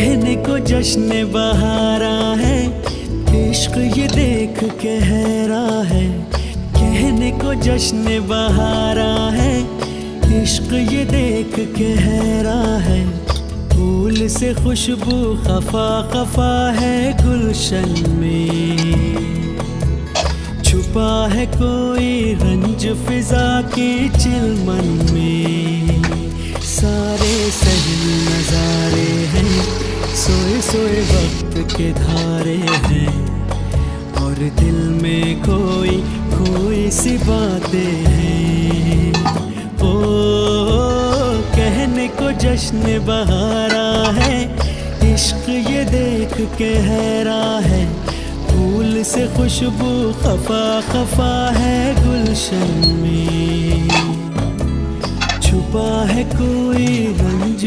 कहने को जश्न बहारा है, इश्क ये देख के हैरा है। कहने को जश्न बहारा है, इश्क ये देख के हैरा है। फूल से खुशबू खफा खफा है गुलशन में, छुपा है कोई रंज फिजा की चिलमन में। सारे सही नजारे हैं, सोए सोए वक्त के धारे हैं, और दिल में कोई कोई सी बातें हैं। ओ कहने को जश्न बहारा है, इश्क ये देख के हैरा है। फूल से खुशबू खफा खफा है गुलशन में, छुपा है कोई रंज।